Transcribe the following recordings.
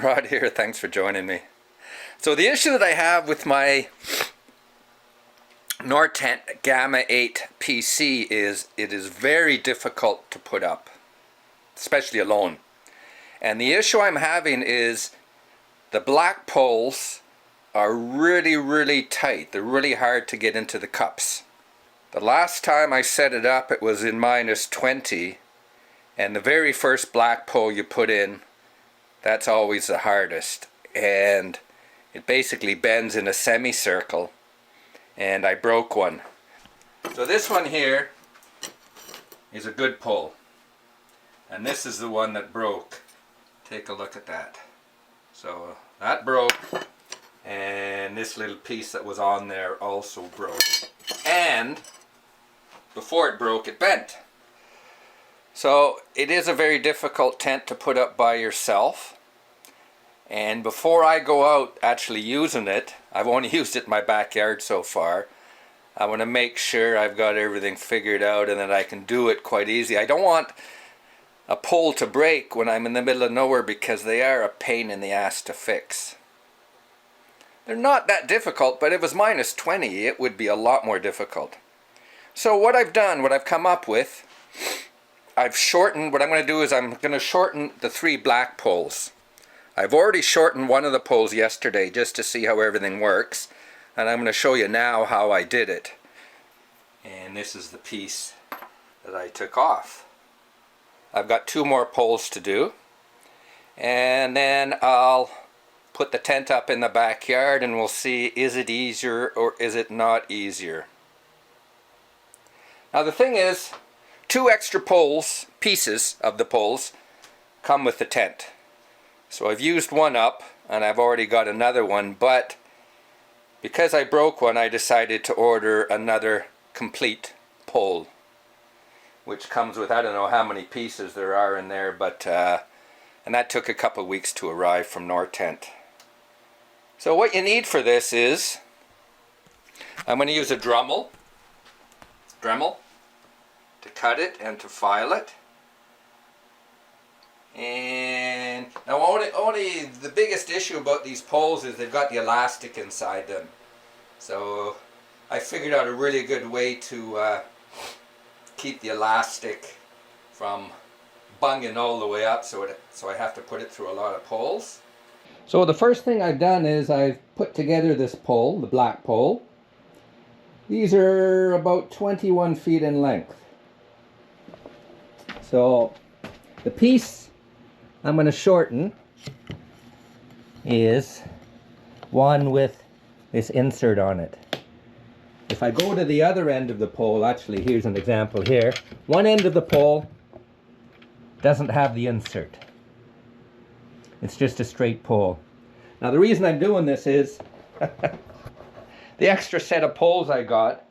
Rod here, thanks for joining me. So the issue that I have with my Nortent Gamme 8 PC is it is very difficult to put up, especially alone. And the issue I'm having is the black poles are really tight. They're really hard to get into the cups. The last time I set it up it was in -20, and the very first black pole you put in, that's always the hardest, and it basically bends in a semicircle, and I broke one. So this one here is a good pole, and this is the one that broke. Take a look at that. So that broke, and this little piece that was on there also broke, and before it broke it bent. So it is a very difficult tent to put up by yourself. And before I go out actually using it, I've only used it in my backyard so far, I want to make sure I've got everything figured out and that I can do it quite easy. I don't want a pole to break when I'm in the middle of nowhere because they are a pain in the ass to fix. They're not that difficult, but if it was -20 it would be a lot more difficult. So what I've done, what I've come up with, I've shortened. What I'm going to do is I'm going to shorten the 3 black poles. I've already shortened one of the poles yesterday just to see how everything works, and I'm going to show you now how I did it. And this is the piece that I took off. I've got 2 more poles to do, and then I'll put the tent up in the backyard and we'll see, is it easier or is it not easier. Now the thing is, 2 extra poles, pieces of the poles, come with the tent. So I've used one up and I've already got another one, but because I broke one I decided to order another complete pole, which comes with, I don't know how many pieces there are in there, but and that took a couple weeks to arrive from Nortent. So what you need for this is, I'm going to use a Dremel to cut it and to file it. And now only the biggest issue about these poles is they've got the elastic inside them. So I figured out a really good way to keep the elastic from bunging all the way up, so I have to put it through a lot of poles. So the first thing I've done is I've put together this pole, the black pole. These are about 21 feet in length. So the piece I'm going to shorten is one with this insert on it. If I go to the other end of the pole, actually here's an example here. One end of the pole doesn't have the insert. It's just a straight pole. Now the reason I'm doing this is the extra set of poles I got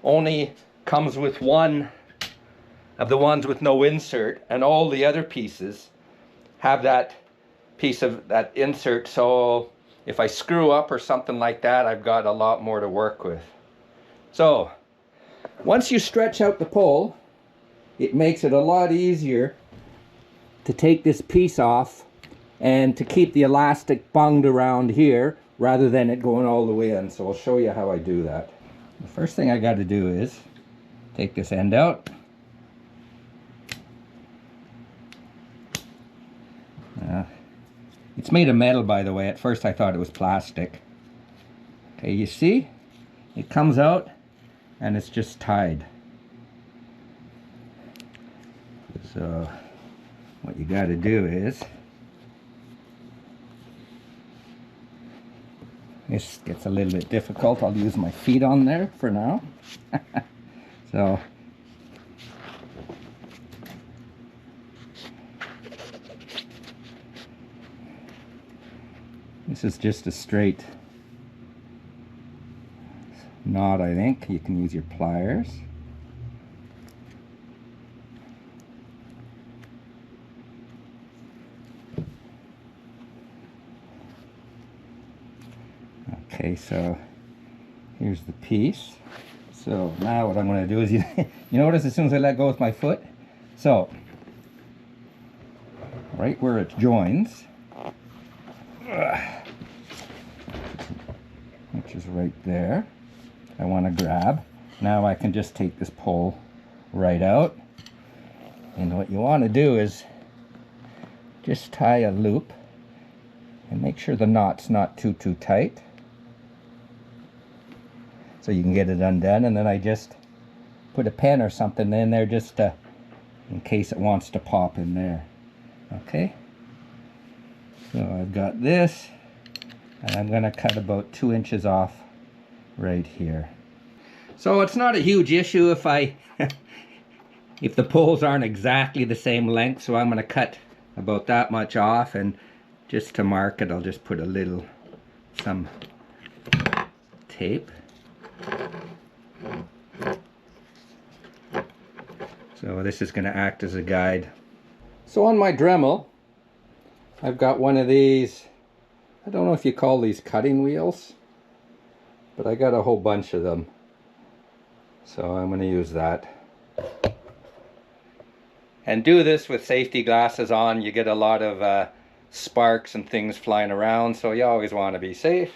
only comes with one of the ones with no insert, and all the other pieces have that piece of that insert, so if I screw up or something like that, I've got a lot more to work with. So once you stretch out the pole, it makes it a lot easier to take this piece off and to keep the elastic bunged around here rather than it going all the way in. So I'll show you how I do that. The first thing I got to do is take this end out. It's made of metal, by the way. At first I thought it was plastic. Okay, you see? It comes out and it's just tied. So what you got to do is, this gets a little bit difficult. I'll use my feet on there for now. So this is just a straight knot, I think. You can use your pliers. Okay, so here's the piece. So now what I'm going to do is, you notice as soon as I let go with my foot, so right where it joins, which is right there. I want to grab. Now I can just take this pole right out. And what you want to do is just tie a loop and make sure the knot's not too tight, so you can get it undone. And then I just put a pen or something in there just to, in case it wants to pop in there. Okay, so I've got this, and I'm going to cut about 2 inches off right here. So it's not a huge issue if I if the poles aren't exactly the same length, so I'm going to cut about that much off, and just to mark it I'll just put some tape. So this is going to act as a guide. So on my Dremel I've got one of these, I don't know if you call these cutting wheels, but I got a whole bunch of them. So I'm going to use that. And do this with safety glasses on. You get a lot of sparks and things flying around, so you always want to be safe.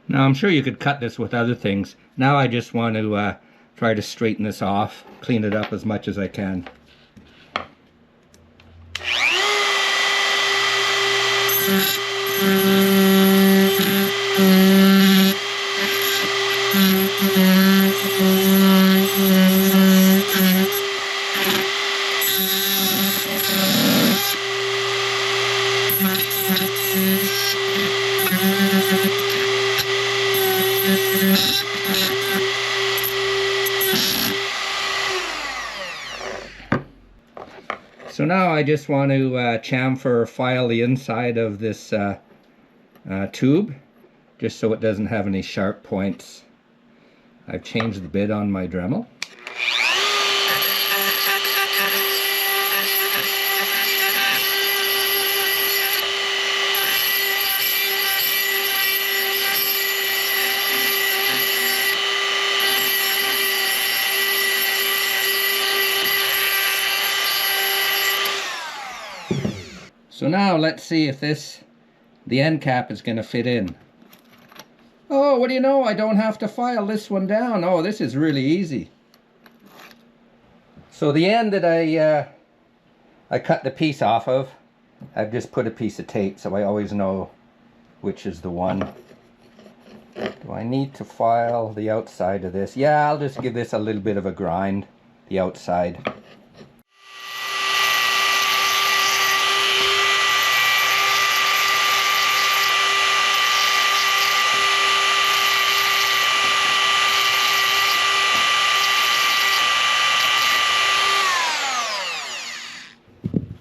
Now I'm sure you could cut this with other things. Now I just want to try to straighten this off, clean it up as much as I can. So now I just want to chamfer or file the inside of this tube, just so it doesn't have any sharp points. I've changed the bit on my Dremel. So now let's see if the end cap is going to fit in. Oh, what do you know? I don't have to file this one down. Oh, this is really easy. So the end that I cut the piece off of, I've just put a piece of tape so I always know which is the one. Do I need to file the outside of this? Yeah, I'll just give this a little bit of a grind, the outside.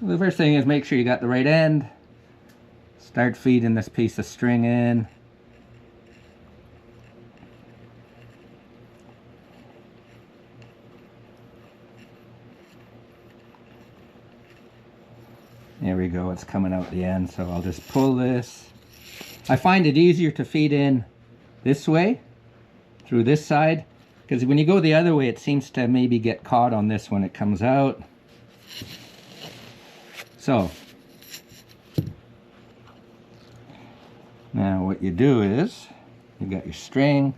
The first thing is make sure you got the right end. Start feeding this piece of string in. There we go, it's coming out the end, so I'll just pull this. I find it easier to feed in this way, through this side, because when you go the other way it seems to maybe get caught on this when it comes out. So, now what you do is, you got your string,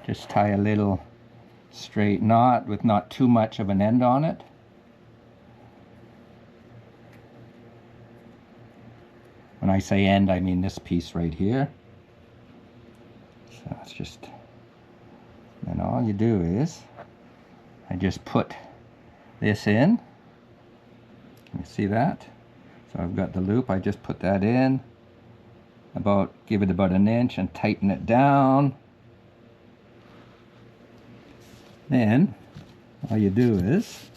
just tie a little straight knot with not too much of an end on it. When I say end, I mean this piece right here. So it's just, then all you do is, I just put this in. You see that? So I've got the loop, I just put that in, give it about 1 inch and tighten it down. Then all you do is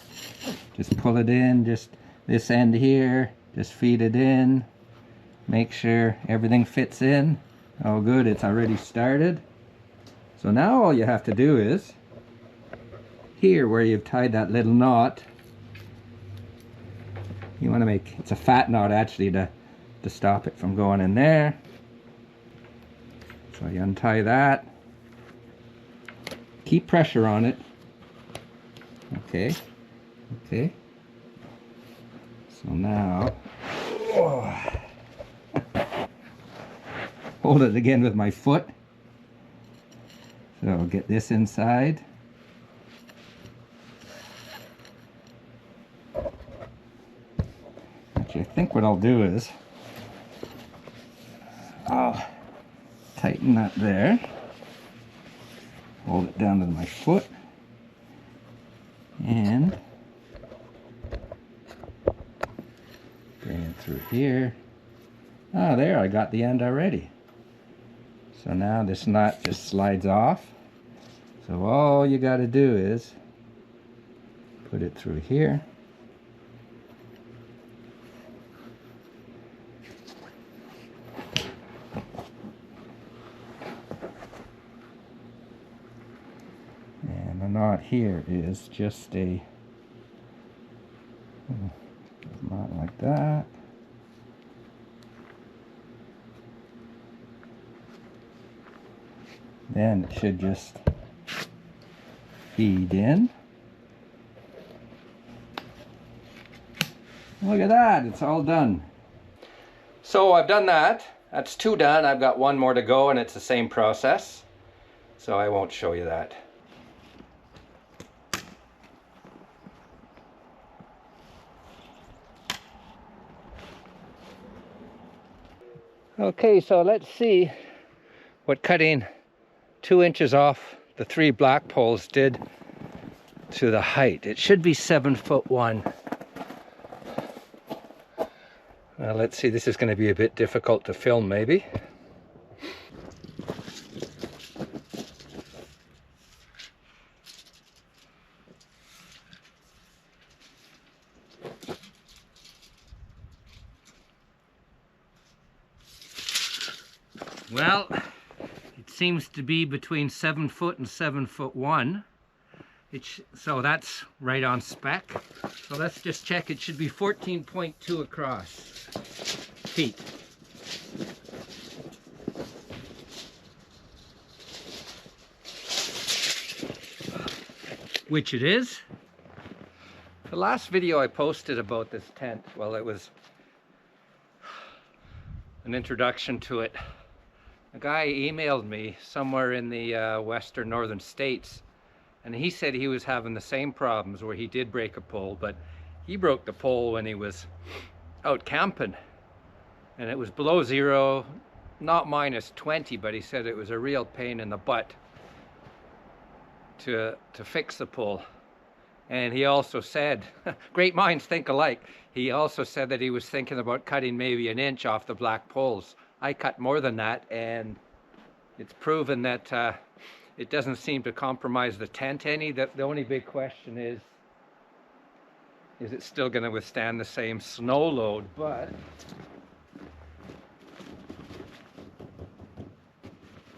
just pull it in, just this end here, just feed it in, make sure everything fits in. Oh good, it's already started. So now all you have to do is, here where you've tied that little knot, you want to make, it's a fat knot actually to stop it from going in there. So you untie that, keep pressure on it. Okay, okay. So now, hold it again with my foot. So I'll get this inside. Actually, I think what I'll do is I'll tighten that there. Hold it down with my foot. And bring it through here. Ah, there, I got the end already. So now this knot just slides off. So all you got to do is put it through here. And the knot here is just a knot like that. Then it should just feed in. Look at that, it's all done. So I've done that. That's 2 done. I've got 1 more to go and it's the same process. So I won't show you that. Okay, so let's see what cutting 2 inches off the 3 black poles did to the height. It should be 7'1". Let's see, this is going to be a bit difficult to film maybe. Well, it seems to be between 7 foot and 7'1". So that's right on spec. So let's just check. It should be 14.2 across feet. Which it is. The last video I posted about this tent, well, it was an introduction to it. A guy emailed me somewhere in the western northern states, and he said he was having the same problems where he did break a pole, but he broke the pole when he was out camping and it was below 0, not -20, but he said it was a real pain in the butt to fix the pole. And he also said, great minds think alike, he also said that he was thinking about cutting maybe 1 inch off the black poles. I cut more than that, and it's proven that it doesn't seem to compromise the tent any. The only big question is it still going to withstand the same snow load? But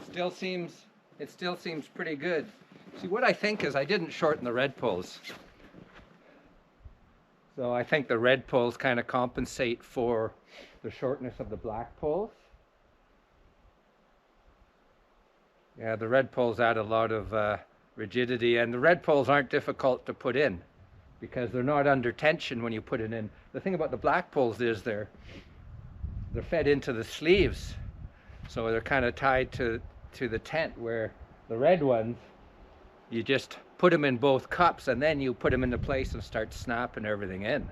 it still seems pretty good. See, what I think is I didn't shorten the red poles. So I think the red poles kind of compensate for the shortness of the black poles. Yeah, the red poles add a lot of rigidity, and the red poles aren't difficult to put in because they're not under tension when you put it in. The thing about the black poles is they're fed into the sleeves, so they're kind of tied to the tent, where the red ones, you just put them in both cups and then you put them into place and start snapping everything in.